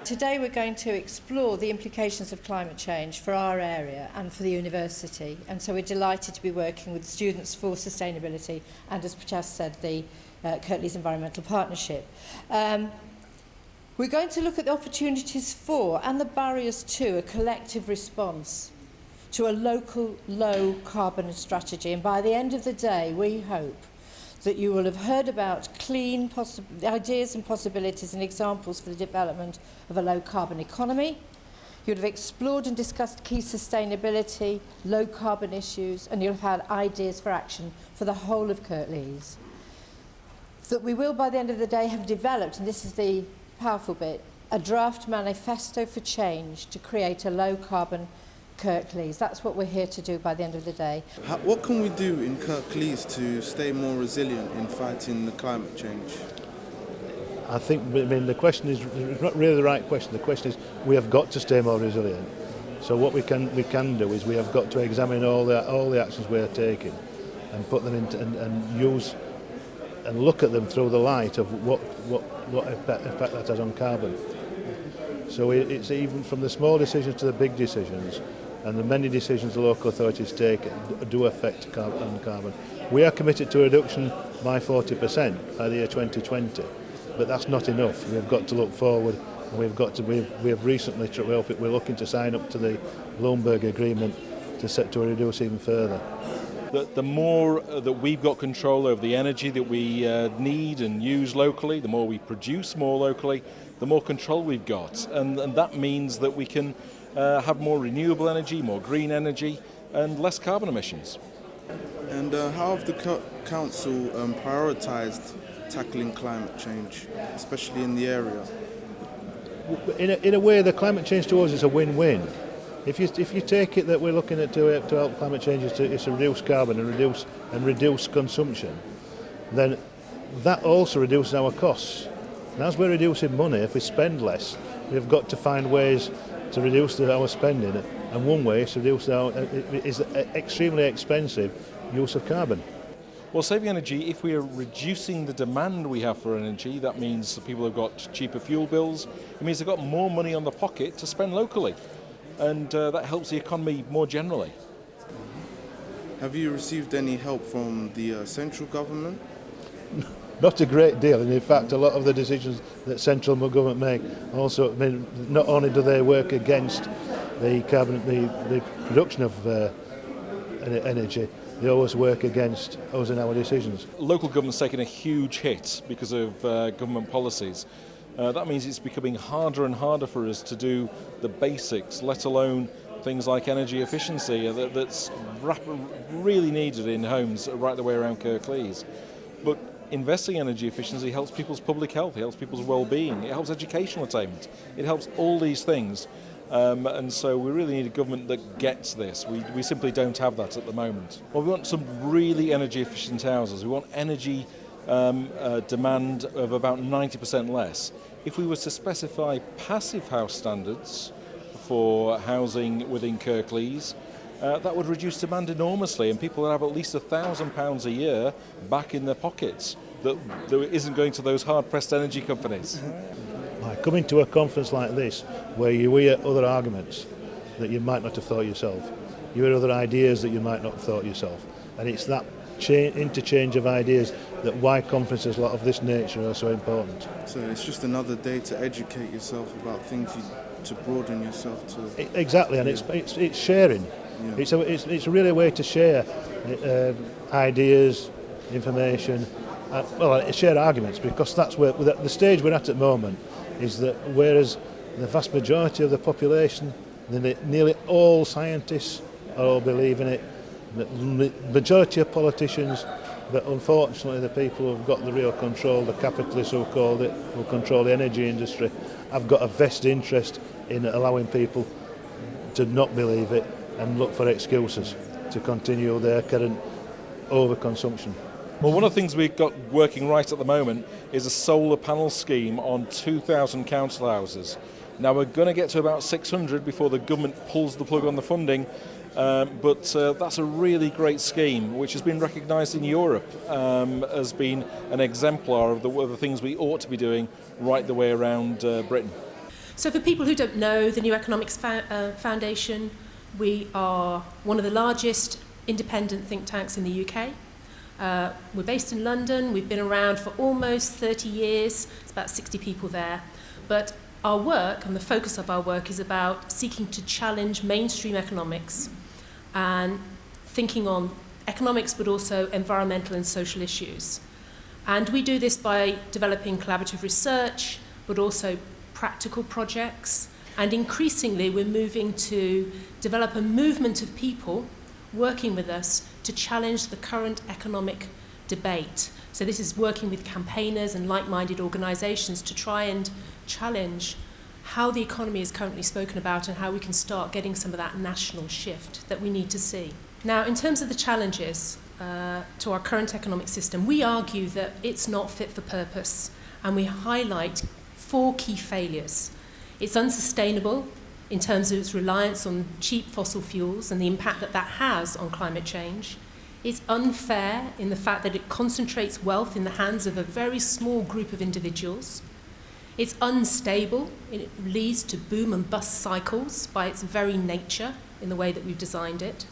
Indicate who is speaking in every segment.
Speaker 1: Today we're going to explore the implications of climate change for our area and for the university, and so we're delighted to be working with Students for Sustainability and, as Prachas said, the Kirklees Environmental Partnership. We're going to look at the opportunities for and the barriers to a collective response to a local low carbon strategy, and by the end of the day we hope that you will have heard about clean ideas and possibilities and examples for the development of a low carbon economy. You'll have explored and discussed key sustainability, low carbon issues, and you'll have had ideas for action for the whole of Kirklees. That we will by the end of the day have developed, and this is the powerful bit, a draft manifesto for change to create a low carbon Kirklees. That's what we're here to do by the end of the day.
Speaker 2: What can we do in Kirklees to stay more resilient in fighting the climate change?
Speaker 3: I think, the question is not really the right question. The question is we have got to stay more resilient. So what we can do is we have got to examine all the actions we are taking and put them into and use and look at them through the light of what effect that has on carbon. So it's even from the small decisions to the big decisions, and the many decisions the local authorities take do affect carbon. We are committed to a reduction by 40% by the year 2020, but that's not enough. We've got to look forward, and we have recently, we're looking to sign up to the Bloomberg Agreement to reduce even further.
Speaker 4: The more that we've got control over the energy that we need and use locally, the more we produce more locally, the more control we've got. And that means that we can have more renewable energy, more green energy, and less carbon emissions.
Speaker 2: And how have the council prioritised tackling climate change, especially in the area?
Speaker 3: In a way, the climate change to us is a win-win. If you take it that we're looking at to help climate change is to reduce carbon and reduce consumption, then that also reduces our costs. And as we're reducing money, if we spend less, we've got to find ways to reduce our spending. And one way is to reduce is extremely expensive use of carbon.
Speaker 4: Well, saving energy, if we are reducing the demand we have for energy, that means that people have got cheaper fuel bills. It means they've got more money on the pocket to spend locally. And that helps the economy more generally.
Speaker 2: Have you received any help from the central government?
Speaker 3: Not a great deal, and in fact a lot of the decisions that central government make also, not only do they work against the production of energy, they always work against us and our decisions.
Speaker 4: Local government's taken a huge hit because of government policies. That means it's becoming harder and harder for us to do the basics, let alone things like energy efficiency that's really needed in homes right the way around Kirklees. But investing in energy efficiency helps people's public health, it helps people's well-being, it helps educational attainment, it helps all these things. And so we really need a government that gets this. We simply don't have that at the moment. Well, we want some really energy efficient houses. We want energy demand of about 90% less. If we were to specify passive house standards for housing within Kirklees, that would reduce demand enormously, and people would have at least £1,000 a year back in their pockets that isn't going to those hard-pressed energy companies.
Speaker 3: Coming to a conference like this, where you hear other arguments that you might not have thought yourself, you hear other ideas that you might not have thought yourself, and it's that interchange of ideas that why conferences of this nature are so important.
Speaker 2: So it's just another day to educate yourself about things, to broaden yourself to...
Speaker 3: Exactly, and it's sharing. Yeah. It's really a way to share ideas, information, share arguments, because that's where the stage we're at the moment is that whereas the vast majority of the population, nearly all scientists are all believe in it, the majority of politicians, but unfortunately the people who've got the real control, the capitalists who control the energy industry, have got a vested interest in allowing people to not believe it and look for excuses to continue their current overconsumption.
Speaker 4: Well, one of the things we've got working right at the moment is a solar panel scheme on 2,000 council houses. Now we're going to get to about 600 before the government pulls the plug on the funding, but that's a really great scheme which has been recognised in Europe as being an exemplar of the things we ought to be doing right the way around Britain.
Speaker 5: So for people who don't know the New Economics Foundation, we are one of the largest independent think tanks in the UK. We're based in London. We've been around for almost 30 years. It's about 60 people there. But our work and the focus of our work is about seeking to challenge mainstream economics and thinking on economics but also environmental and social issues. And we do this by developing collaborative research but also practical projects, and increasingly we're moving to develop a movement of people working with us to challenge the current economic debate. So this is working with campaigners and like-minded organisations to try and challenge how the economy is currently spoken about and how we can start getting some of that national shift that we need to see. Now, in terms of the challenges to our current economic system, we argue that it's not fit for purpose, and we highlight 4 key failures. It's unsustainable in terms of its reliance on cheap fossil fuels and the impact that that has on climate change. It's unfair in the fact that it concentrates wealth in the hands of a very small group of individuals. It's unstable. It leads to boom and bust cycles by its very nature in the way that we've designed it.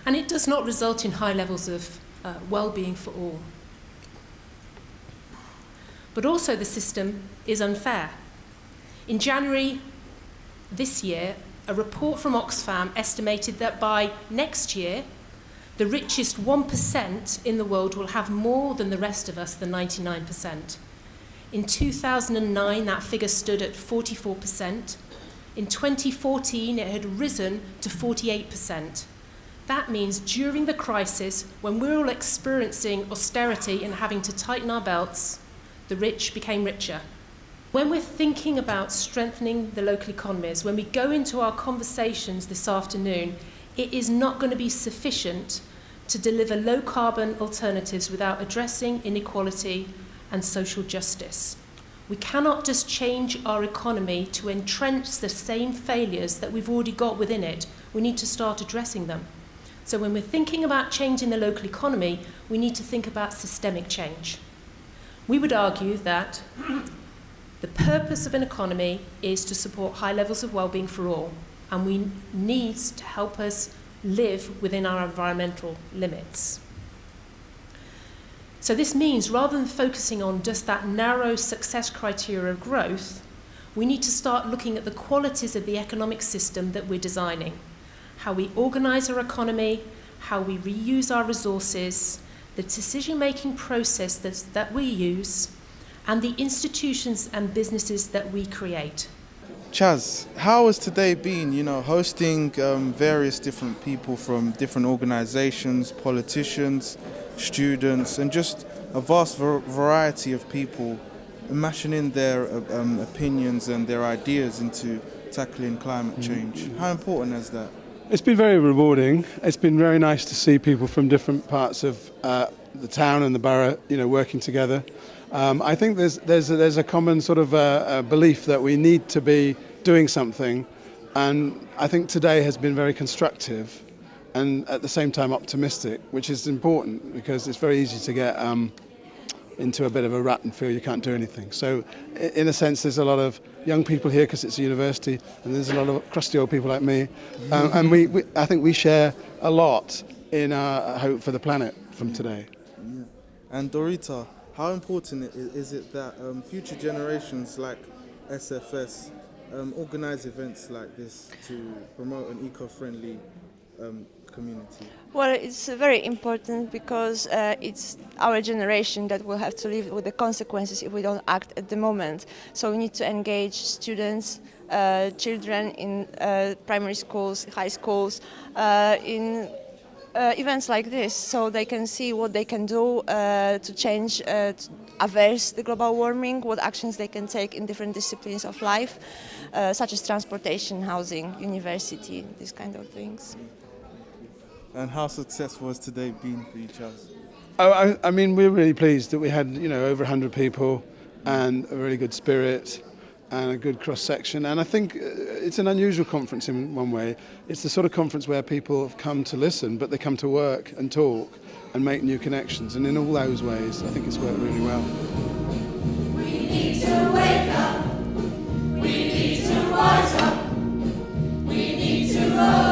Speaker 5: And it does not result in high levels of well-being for all. But also the system is unfair. In January this year, a report from Oxfam estimated that by next year, the richest 1% in the world will have more than the rest of us, the 99%. In 2009, that figure stood at 44%. In 2014, it had risen to 48%. That means during the crisis, when we're all experiencing austerity and having to tighten our belts, the rich became richer. When we're thinking about strengthening the local economies, when we go into our conversations this afternoon, it is not going to be sufficient to deliver low-carbon alternatives without addressing inequality and social justice. We cannot just change our economy to entrench the same failures that we've already got within it. We need to start addressing them. So when we're thinking about changing the local economy, we need to think about systemic change. We would argue that the purpose of an economy is to support high levels of well-being for all, and we need to help us live within our environmental limits. So this means rather than focusing on just that narrow success criteria of growth, we need to start looking at the qualities of the economic system that we're designing, how we organise our economy, how we reuse our resources, the decision-making process that we use, and the institutions and businesses that we create.
Speaker 2: Chaz, how has today been, hosting various different people from different organisations, politicians, students, and just a vast variety of people mashing in their opinions and their ideas into tackling climate change? How important is that?
Speaker 6: It's been very rewarding. It's been very nice to see people from different parts of the town and the borough, working together. I think there's a common sort of belief that we need to be doing something, and I think today has been very constructive and at the same time optimistic, which is important because it's very easy to get into a bit of a rut and feel you can't do anything. So in a sense there's a lot of young people here because it's a university, and there's a lot of crusty old people like me, and I think we share a lot in our hope for the planet from today.
Speaker 2: Yeah. And Dorita, how important is it that future generations like SFS organise events like this to promote an eco-friendly community?
Speaker 7: Well, it's very important because it's our generation that will have to live with the consequences if we don't act at the moment. So we need to engage students, children in primary schools, high schools, in events like this, so they can see what they can do to change, to averse the global warming, what actions they can take in different disciplines of life, such as transportation, housing, university, these kind of things.
Speaker 2: And how successful has today been for you, Chaz?
Speaker 6: I mean, we're really pleased that we had, over 100 people and a really good spirit and a good cross-section. And I think it's an unusual conference in one way. It's the sort of conference where people have come to listen, but they come to work and talk and make new connections. And in all those ways, I think it's worked really well.
Speaker 8: We need to wake up. We need to rise up. We need to rise.